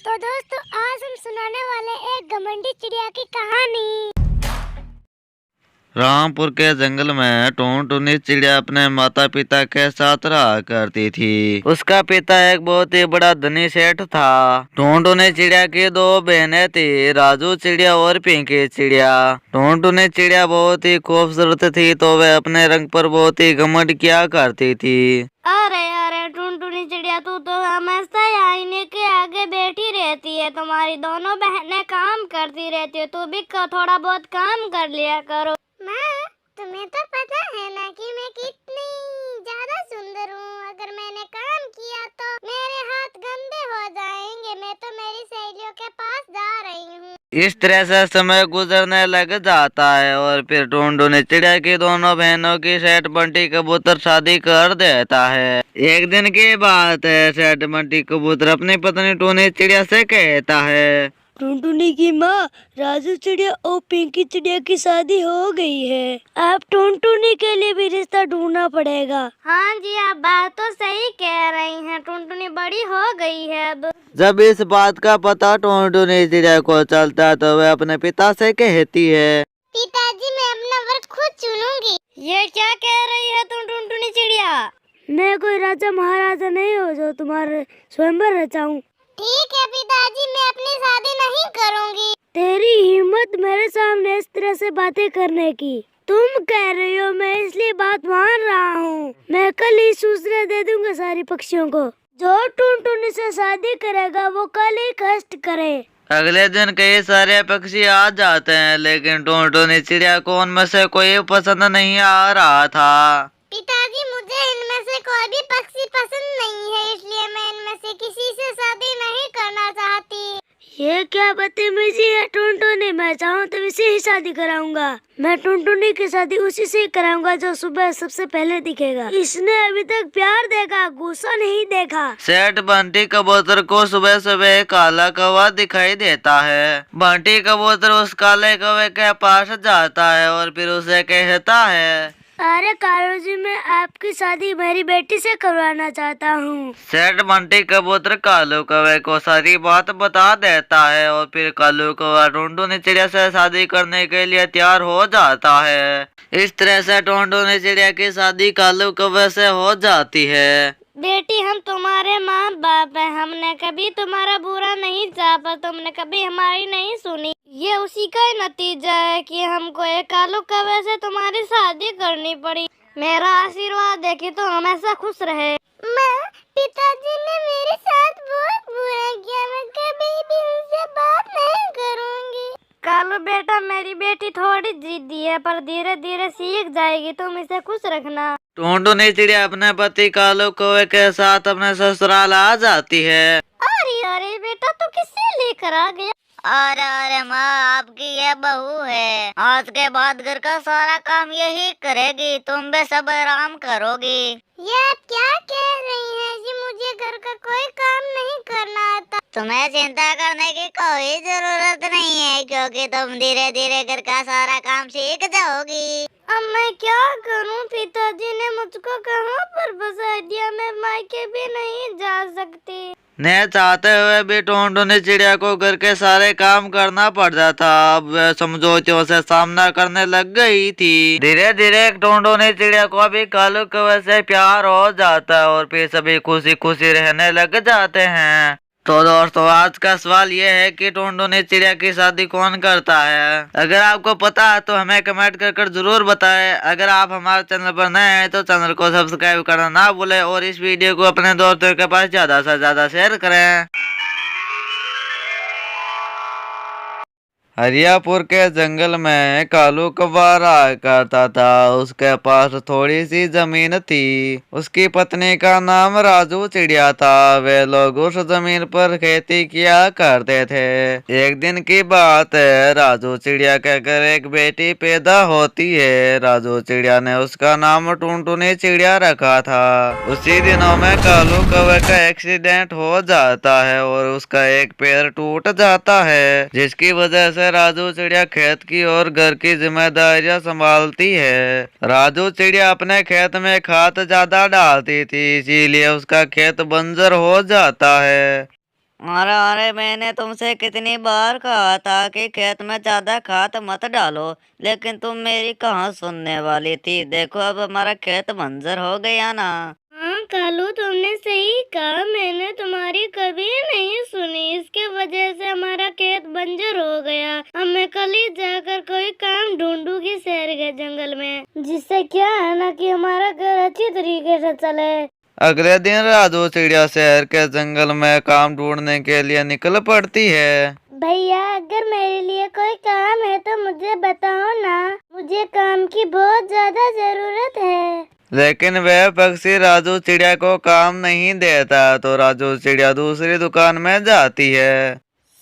तो दोस्तों आज हम सुनाने वाले एक घमंडी चिड़िया की कहानी। रामपुर के जंगल में टुनटुनी चिड़िया अपने माता पिता के साथ रहा करती थी। उसका पिता एक बहुत ही बड़ा धनी सेठ था। टुनटुनी चिड़िया की दो बहनें थी, राजू चिड़िया और पिंकी चिड़िया। टुनटुनी चिड़िया बहुत ही खूबसूरत थी, तो वह अपने रंग पर बहुत ही घमंड किया करती थी। अरे अरे टुनटुनी चिड़िया, तू तो हमेशा आईने के आगे बैठी रहती है। तुम्हारी दोनों बहनें काम करती रहती है, तू भी थोड़ा बहुत काम कर लिया करो। माँ, तुम्हें तो पता है ना कि मैं कितनी ज्यादा सुंदर हूँ। अगर मैंने काम किया तो मेरे हाथ गंदे हो जाएंगे। मैं तो मेरी सहेलियों के पास जा रही हूँ। इस तरह से समय गुजरने लग जाता है और फिर टुनटुनी चिड़िया की दोनों बहनों की सेठ बंटी कबूतर शादी कर देता है। एक दिन की बात है, सेठ बंटी कबूतर अपनी पत्नी टुनी चिड़िया से कहता है, टुनटुनी की माँ राजू चिड़िया और पिंकी चिड़िया की शादी हो गई है। अब टुनटुनी के लिए भी रिश्ता ढूंढना पड़ेगा। हाँ जी, आप बात तो सही कह रही हैं। टुनटुनी बड़ी हो गई है अब। जब इस बात का पता टुनटुनी चिड़िया को चलता है तो वह अपने पिता से कहती है, पिताजी, मैं अपना वर्क खुद चुनूंगी। ये क्या कह रही है तुम टुनटुनी चिड़िया? मैं कोई राजा महाराजा नहीं हो जो तुम्हारे स्वयंवर रचाऊं। ठीक है पिताजी, मैं अपनी शादी नहीं करूंगी। तेरी हिम्मत मेरे सामने इस तरह से बातें करने की। तुम कह रही हो, मैं इसलिए बात मान रहा हूँ। मैं कल ही सूचना दे दूंगा सारी पक्षियों को। जो टुनटुनी से शादी करेगा वो कल ही कष्ट करे। अगले दिन कई सारे पक्षी आ जाते हैं, लेकिन टुनटुनी चिड़िया को उनमें से कोई पसंद नहीं आ रहा था। पिताजी, मुझे इनमें से कोई भी पक्षी पसंद नहीं है, इसलिए मैं इनमें से किसी से शादी नहीं करना चाहती। ये क्या बदतमीजी है टुनटुनी? मैं चाहूँ तो इसी ही शादी कराऊंगा। मैं टुनटुनी की शादी उसी से कराऊंगा जो सुबह सबसे पहले दिखेगा। इसने अभी तक प्यार देखा, गुस्सा नहीं देखा। सेठ बंटी कबूतर को सुबह सुबह काला कौवा दिखाई देता है। बंटी कबूतर उस काले कौवे के पास जाता है और फिर उसे कहता है, अरे कालू जी, मैं आपकी शादी मेरी बेटी से करवाना चाहता हूँ। सेठ बंटी कबूतर कालू कौवे को सारी बात बता देता है और फिर कालू कौवा टुनटुनी चिड़िया से शादी करने के लिए तैयार हो जाता है। इस तरह से टुनटुनी चिड़िया की शादी कालू कौवे से हो जाती है। बेटी, हम तुम्हारे माँ बाप हैं। हमने कभी तुम्हारा बुरा नहीं चाहा, पर तुमने कभी हमारी नहीं सुनी। ये उसी का ही नतीजा है कि हमको एक कालू कौवे से तुम्हारी शादी करनी पड़ी। मेरा आशीर्वाद है कि तुम हमेशा खुश रहे। माँ, पिताजी ने मेरे साथ बहुत बुरा किया। मैं कभी भी उनसे बात नहीं करूँगी। कालू बेटा, मेरी बेटी थोड़ी जिद्दी है, पर धीरे धीरे सीख जाएगी। तुम इसे खुश रखना। टुनटुनी चिड़िया अपने पति कालू कौवे के साथ अपने ससुराल आ जाती है। अरे अरे बेटा, तू किससे लेकर आ गया? अरे अरे माँ, आपकी ये बहू है। आज के बाद घर का सारा काम यही करेगी, तुम भी सब आराम करोगी। ये आप क्या कह रही हैं जी? मुझे घर का कोई काम नहीं करना आता। तुम्हें चिंता करने की कोई जरूरत नहीं है, क्योंकि तुम धीरे धीरे घर का सारा काम सीख जाओगी। अब मैं क्या करूं? पिताजी ने मुझको कहाँ पर फंसा दिया। मैं मायके भी नहीं जा सकती। न चाहते हुए भी टुनटुनी चिड़िया को घर के सारे काम करना पड़ जाता। अब वह समझौतियों से सामना करने लग गई थी। धीरे धीरे टुनटुनी चिड़िया को भी कालू कौवे से प्यार हो जाता है और फिर सभी खुशी खुशी रहने लग जाते हैं। तो दोस्तों, आज का सवाल ये है कि टुनटुनी चिड़िया की शादी कौन करता है? अगर आपको पता है तो हमें कमेंट कर जरूर बताएं। अगर आप हमारे चैनल पर नए हैं तो चैनल को सब्सक्राइब करना ना भूलें और इस वीडियो को अपने दोस्तों के पास ज्यादा से ज्यादा शेयर करें। हरियापुर के जंगल में कालू कौवा रहा करता था। उसके पास थोड़ी सी जमीन थी। उसकी पत्नी का नाम राजू चिड़िया था। वे लोग उस जमीन पर खेती किया करते थे। एक दिन की बात है, राजू चिड़िया के घर एक बेटी पैदा होती है। राजू चिड़िया ने उसका नाम टुनटुनी चिड़िया रखा था। उसी दिनों में कालू कौवे का एक्सीडेंट हो जाता है और उसका एक पैर टूट जाता है, जिसकी वजह से राजू चिड़िया खेत की और घर की जिम्मेदारियां संभालती है। राजू चिड़िया अपने खेत में खाद ज्यादा डालती थी, इसीलिए उसका खेत बंजर हो जाता है। अरे अरे, मैंने तुमसे कितनी बार कहा था कि खेत में ज्यादा खाद मत डालो, लेकिन तुम मेरी कहाँ सुनने वाली थी। देखो अब हमारा खेत बंजर हो गया ना। हाँ कालू, तुमने सही कहा, मैंने तुम्हारी कभी नहीं सुनी। इसके वजह से हमारा खेत बंजर हो गया। अब मैं कल ही जाकर कोई काम ढूंढूंगी शहर के जंगल में, जिससे क्या है ना कि हमारा घर अच्छी तरीके से चले। अगले दिन राजू चिड़िया शहर के जंगल में काम ढूंढने के लिए निकल पड़ती है। भैया, अगर मेरे लिए कोई काम है तो मुझे बताओ ना, मुझे काम की बहुत ज्यादा जरूरत है। लेकिन वह पक्षी राजू चिड़िया को काम नहीं देता, तो राजू चिड़िया दूसरी दुकान में जाती है।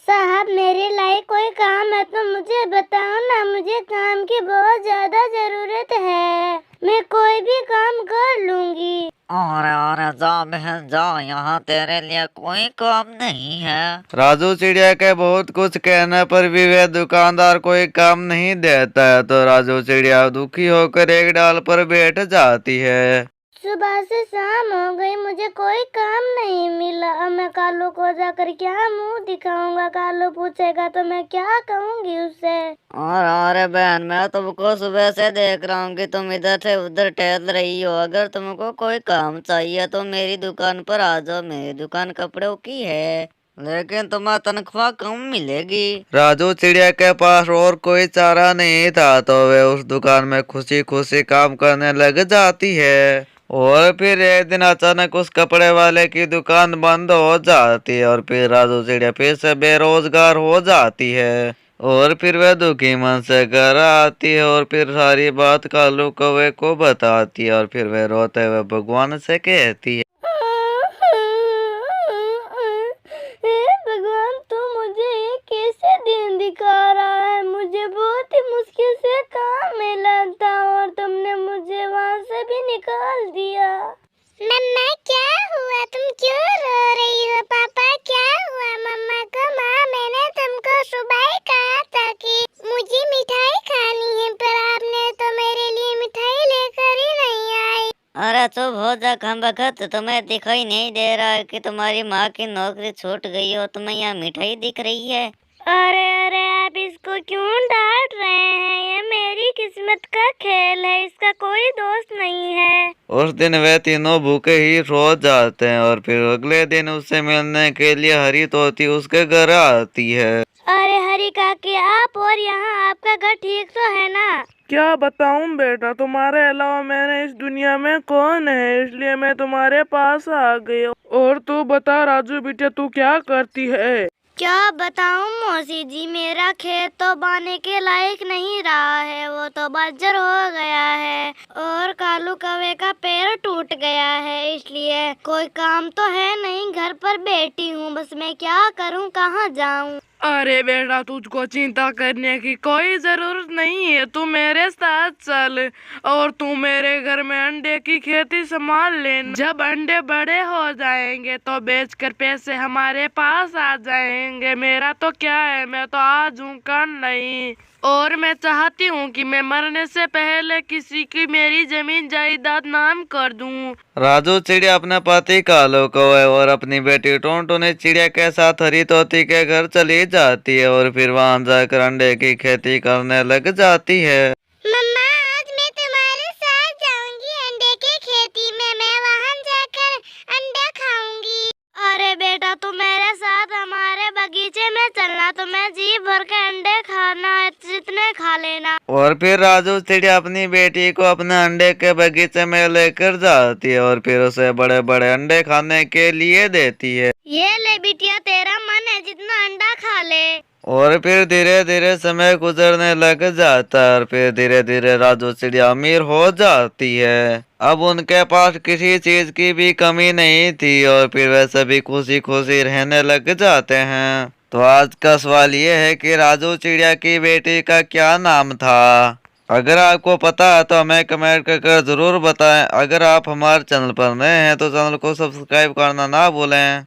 साहब, मेरे लायक कोई काम है तो मुझे बताओ ना, मुझे काम की बहुत ज्यादा जरूरत है। मैं कोई भी काम कर लूंगी। अरे जा बहन जा, यहाँ तेरे लिए कोई काम नहीं है। राजू चिड़िया के बहुत कुछ कहने पर भी वह दुकानदार कोई काम नहीं देता है, तो राजू चिड़िया दुखी होकर एक डाल पर बैठ जाती है। सुबह से शाम हो गई, मुझे कोई काम नहीं मिला। अब मैं कालू को जाकर क्या मुंह दिखाऊंगा? कालू पूछेगा तो मैं क्या कहूँगी उससे? अरे बहन, मैं तुमको सुबह से देख रहा हूँ कि तुम इधर से उधर टहल रही हो। अगर तुमको कोई काम चाहिए तो मेरी दुकान पर आ जाओ। मेरी दुकान कपड़ों की है, लेकिन तुम्हें तनख्वाह कम मिलेगी। राजू चिड़िया के पास और कोई चारा नहीं था, तो वह उस दुकान में खुशी खुशी काम करने लग जाती है। और फिर एक दिन अचानक उस कपड़े वाले की दुकान बंद हो जाती है, और फिर राजू चिड़िया फिर से बेरोजगार हो जाती है। और फिर वह दुखी मन से घर आती है और फिर सारी बात कालू कौवे को बताती है, और फिर वह रोते हुए भगवान से कहती है, भगवान, तू मुझे ये कैसे दिन दिखा रहा है? मुझे बहुत ही मुश्किल से काम मिला था और तुमने मुझे वहाँ से भी निकाल दिया। मम्मा, क्या हुआ? तुम क्यों रो रही हो? पापा, क्या हुआ? मम्मा को माँ, मैंने तुमको सुबह ही कहा था कि मुझे मिठाई खानी है, पर आपने तो मेरे लिए मिठाई लेकर ही नहीं आई। अरे चुप हो जा कम बखत, तुम्हें दिखाई नहीं दे रहा है कि तुम्हारी माँ की नौकरी छूट गई हो? तुम्हें यहाँ मिठाई दिख रही है? अरे अरे, आप इसको क्यों डांट रहे हैं? ये मेरी किस्मत का खेल है, इसका कोई दोस्त नहीं है। उस दिन वे तीनों भूखे ही सो जाते हैं, और फिर अगले दिन उससे मिलने के लिए हरी तोती उसके घर आती है। अरे हरी काकी, आप और यहाँ आपका घर ठीक तो है ना? क्या बताऊं बेटा, तुम्हारे अलावा मैंने इस दुनिया में कौन है, इसलिए मैं तुम्हारे पास आ गई। और तू बता राजू बेटा, तू क्या करती है? क्या बताऊं मौसी जी, मेरा खेत तो बाने के लायक नहीं रहा है, वो तो बंजर हो गया है। और कालू कौवे का पैर टूट गया है, इसलिए कोई काम तो है नहीं, घर पर बैठी हूँ। बस मैं क्या करूँ, कहाँ जाऊँ? अरे बेटा, तुझको चिंता करने की कोई जरूरत नहीं है, तू मेरे साथ चल और तू मेरे घर में अंडे की खेती संभाल ले। जब अंडे बड़े हो जाएंगे तो बेचकर पैसे हमारे पास आ जाएंगे। मेरा तो क्या है, मैं तो आज हूँ कल नहीं। और मैं चाहती हूँ कि मैं मरने से पहले किसी की मेरी जमीन जायदाद नाम कर दूँ। राजू चिड़िया अपने पति कालू कौवे और अपनी बेटी टुनटुनी चिड़िया के साथ हरी तोती के घर चली जाती है, और फिर वहां जाकर अंडे की खेती करने लग जाती है। मम्मा, आज मैं तुम्हारे साथ जाऊंगी अंडे की खेती में। मैं वहां जाकर अंडा खाऊंगी। अरे बेटा, तू मेरे साथ हमारे बगीचे में चलना, तो मैं जी भर के अंडे खाना है, जितने खा लेना। और फिर राजू चिड़िया अपनी बेटी को अपने अंडे के बगीचे में लेकर जाती है, और फिर उसे बड़े बड़े अंडे खाने के लिए देती है। ये ले बिटिया, तेरा मन है, जितना अंडा खा ले। और फिर धीरे धीरे समय गुजरने लग जाता है, और फिर धीरे धीरे राजू चिड़िया अमीर हो जाती है। अब उनके पास किसी चीज की भी कमी नहीं थी, और फिर वे सभी खुशी खुशी रहने लग जाते हैं। तो आज का सवाल ये है कि राजू चिड़िया की बेटी का क्या नाम था? अगर आपको पता है तो हमें कमेंट कर जरूर बताएं। अगर आप हमारे चैनल पर नए हैं तो चैनल को सब्सक्राइब करना ना भूलें।